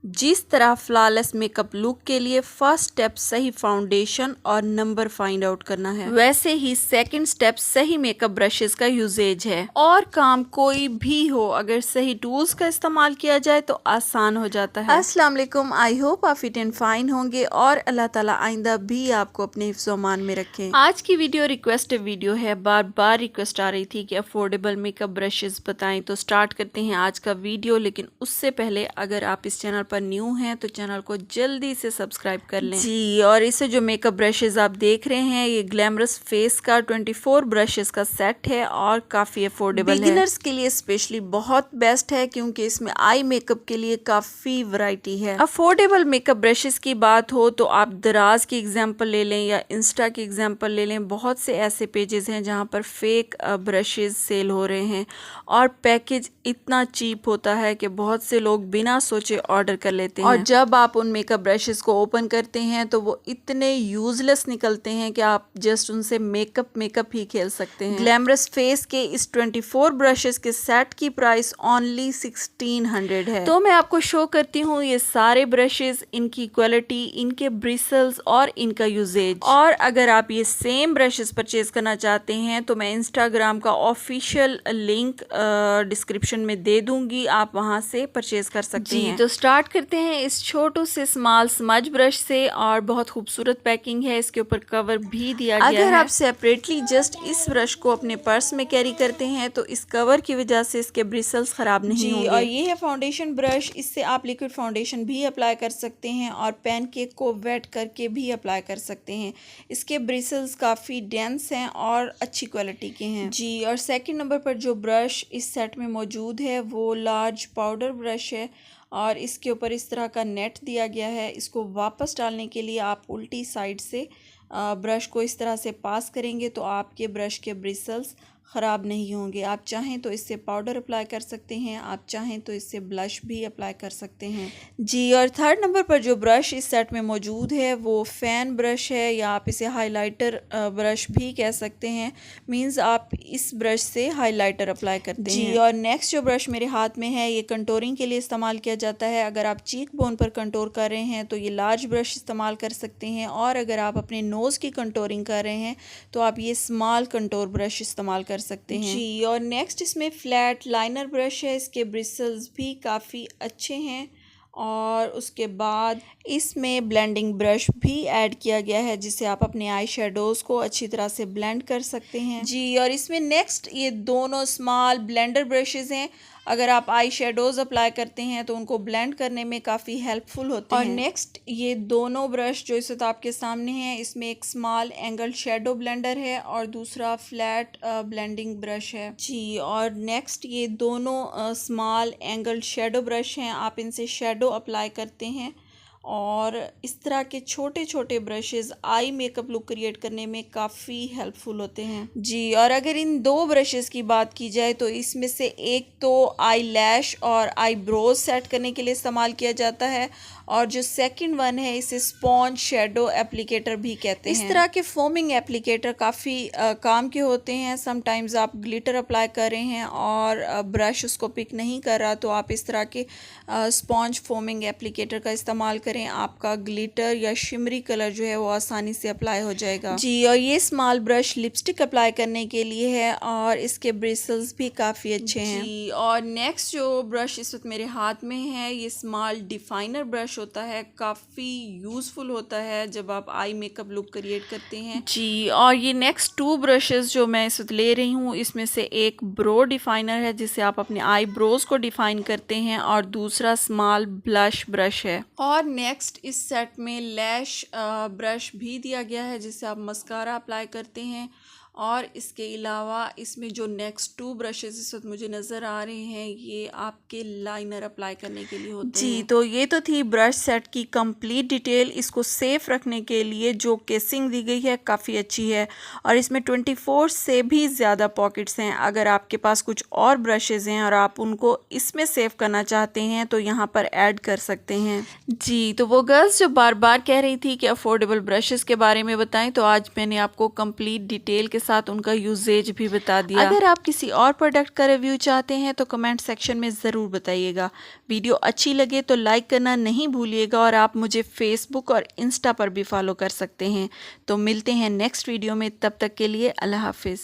जिस तरह flawless makeup look के लिए फर्स्ट स्टेप सही फाउंडेशन और नंबर फाइंड आउट करना है, वैसे ही सेकंड स्टेप सही मेकअप ब्रशेस का यूजेज है। और काम कोई भी हो, अगर सही टूल्स का इस्तेमाल किया जाए तो आसान हो जाता है। अस्सलाम वालेकुम, आई होप आप फिट एंड फाइन होंगे और अल्लाह ताला आइंदा भी आपको अपने हिफ्ज़-ओ-मान में रखें। आज की वीडियो रिक्वेस्टेड वीडियो है, बार बार रिक्वेस्ट आ रही थी कि अफोर्डेबल मेकअप ब्रशेस बताएं, तो स्टार्ट करते हैं आज का वीडियो। लेकिन उससे पहले अगर आप इस चैनल पर न्यू हैं तो चैनल को जल्दी से सब्सक्राइब कर लें जी। और इसे जो मेकअप ब्रशेस आप देख रहे हैं, ये ग्लैमरस फेस का 24 ब्रशेस का सेट है और काफ़ी अफोर्डेबल है। बिगिनर्स के लिए स्पेशली बहुत बेस्ट है क्योंकि इसमें आई मेकअप के लिए काफ़ी वैरायटी है। अफोर्डेबल मेकअप ब्रशेस की बात हो तो आप दराज की एग्जांपल ले लें या इंस्टा की एग्जांपल ले लें। बहुत से ऐसे पेजेस हैं जहां पर फेक ब्रशेस सेल हो रहे हैं और पैकेज इतना चीप होता है कि बहुत से लोग बिना सोचे ऑर्डर कर लेते हैं। और जब आप उन मेकअप ब्रशेस को ओपन करते हैं तो वो इतने यूजलेस निकलते हैं कि आप जस्ट उनसे मेकअप ही खेल सकते हैं। ग्लैमरस फेस के इस 24 ब्रशेस के सेट की प्राइस ओनली 1600 है। तो मैं आपको शो करती हूँ ये सारे ब्रशेस, इनकी क्वालिटी, इनके ब्रिसल्स और इनका यूजेज। और अगर आप ये सेम ब्रशेस परचेज करना चाहते हैं तो मैं इंस्टाग्राम का ऑफिशियल लिंक डिस्क्रिप्शन में दे दूंगी, आप वहां से परचेज कर सकते हैं। तो स्टार्ट करते हैं इस छोटू से स्मॉल स्मज ब्रश से। और बहुत खूबसूरत पैकिंग है, इसके ऊपर कवर भी दिया गया है। अगर आप सेपरेटली जस्ट इस ब्रश को अपने पर्स में कैरी करते हैं तो इस कवर की वजह से इसके ब्रिसल्स खराब नहीं होंगे। और ये है फाउंडेशन ब्रश, इससे आप लिक्विड फाउंडेशन भी अप्लाई कर सकते हैं और पैनकेक को वेट करके भी अप्लाई कर सकते हैं। इसके ब्रिसल्स काफ़ी डेंस हैं और अच्छी क्वालिटी के हैं जी। और सेकंड नंबर पर जो ब्रश इस सेट में मौजूद है वो लार्ज पाउडर ब्रश है और इसके ऊपर इस तरह का नेट दिया गया है। इसको वापस डालने के लिए आप उल्टी साइड से ब्रश को इस तरह से पास करेंगे तो आपके ब्रश के ब्रिसल्स ख़राब नहीं होंगे। आप चाहें तो इससे पाउडर अप्लाई कर सकते हैं, आप चाहें तो इससे ब्लश भी अप्लाई कर सकते हैं जी। और थर्ड नंबर पर जो ब्रश इस सेट में मौजूद है वो फ़ैन ब्रश है या आप इसे हाइलाइटर ब्रश भी कह सकते हैं। मींस आप इस ब्रश से हाइलाइटर अप्लाई करते हैं जी। और नेक्स्ट जो ब्रश मेरे हाथ में है ये कंटोरिंग के लिए इस्तेमाल किया जाता है। अगर आप चीक बोन पर कंटोर कर रहे हैं तो ये लार्ज ब्रश इस्तेमाल कर सकते हैं, और अगर आप अपने नोज़ की कंटोरिंग कर रहे हैं तो आप ये स्मॉल कंटोर ब्रश इस्तेमाल कर सकते हैं जी। और नेक्स्ट इसमें फ्लैट लाइनर ब्रश है, इसके ब्रिसल्स भी काफ़ी अच्छे हैं। और उसके बाद इसमें ब्लेंडिंग ब्रश भी ऐड किया गया है जिससे आप अपने आई शेडोज़ को अच्छी तरह से ब्लेंड कर सकते हैं जी। और इसमें नेक्स्ट ये दोनों स्मॉल ब्लेंडर ब्रशेज़ हैं। अगर आप आई शेडोज़ अप्लाई करते हैं तो उनको ब्लेंड करने में काफ़ी हेल्पफुल होते हैं। और नेक्स्ट ये दोनों ब्रश जो इस वक्त आपके सामने हैं, इसमें एक स्मॉल एंगल शेडो ब्लेंडर है और दूसरा फ्लैट ब्लेंडिंग ब्रश है जी। और नेक्स्ट ये दोनों स्मॉल एंगल शेडो ब्रश हैं, आप इनसे शेडो अप्लाई करते हैं और इस तरह के छोटे छोटे brushes eye makeup look create करने में काफ़ी हेल्पफुल होते हैं जी। और अगर इन दो ब्रशेज़ की बात की जाए तो इसमें से एक तो आई लैश और आई ब्रोज सेट करने के लिए इस्तेमाल किया जाता है, और जो सेकंड वन है इसे स्पॉन्ज शेडो एप्लीकेटर भी कहते हैं। इस तरह के फोमिंग एप्लीकेटर काफ़ी काम के होते हैं। समटाइम्स आप ग्लिटर अप्लाई कर रहे हैं और ब्रश उसको पिक नहीं कर रहा तो आप इस तरह के स्पॉन्ज फोमिंग एप्लीकेटर का इस्तेमाल करें, आपका ग्लिटर या शिमरी कलर जो है वो आसानी से अप्लाई हो जाएगा जी। और ये स्मॉल ब्रश लिपस्टिक अप्लाई करने के लिए है और इसके ब्रिसल्स भी काफ़ी अच्छे हैं जी। और नेक्स्ट जो ब्रश इस वक्त मेरे हाथ में है ये स्मॉल डिफाइनर ब्रश होता है, काफ़ी यूज़फुल होता है जब आप आई मेकअप लुक क्रिएट करते हैं जी। और ये नेक्स्ट टू ब्रशेस जो मैं इस वक्त ले रही हूँ, इसमें से एक ब्रो डिफाइनर है जिससे आप अपने आई ब्रोज को डिफाइन करते हैं, और दूसरा स्मॉल ब्लश ब्रश है। और नेक्स्ट इस सेट में लैश ब्रश भी दिया गया है जिससे आप मस्कारा अप्लाई करते हैं। और इसके अलावा इसमें जो नेक्स्ट टू ब्रशेस इस वक्त मुझे नज़र आ रहे हैं ये आपके लाइनर अप्लाई करने के लिए होते हैं जी। तो ये तो थी ब्रश सेट की कंप्लीट डिटेल। इसको सेफ रखने के लिए जो केसिंग दी गई है काफ़ी अच्छी है और इसमें 24 से भी ज़्यादा पॉकेट्स हैं। अगर आपके पास कुछ और ब्रशेज़ हैं और आप उनको इसमें सेव करना चाहते हैं तो यहाँ पर ऐड कर सकते हैं जी। तो वो गर्ल्स जो बार बार कह रही थी कि अफोर्डेबल ब्रशेज़ के बारे में बताएं, तो आज मैंने आपको कंप्लीट डिटेल के साथ उनका यूजेज भी बता दिया। अगर आप किसी और प्रोडक्ट का रिव्यू चाहते हैं तो कमेंट सेक्शन में ज़रूर बताइएगा। वीडियो अच्छी लगे तो लाइक करना नहीं भूलिएगा और आप मुझे फेसबुक और इंस्टा पर भी फॉलो कर सकते हैं। तो मिलते हैं नेक्स्ट वीडियो में, तब तक के लिए अल्लाह हाफिज़।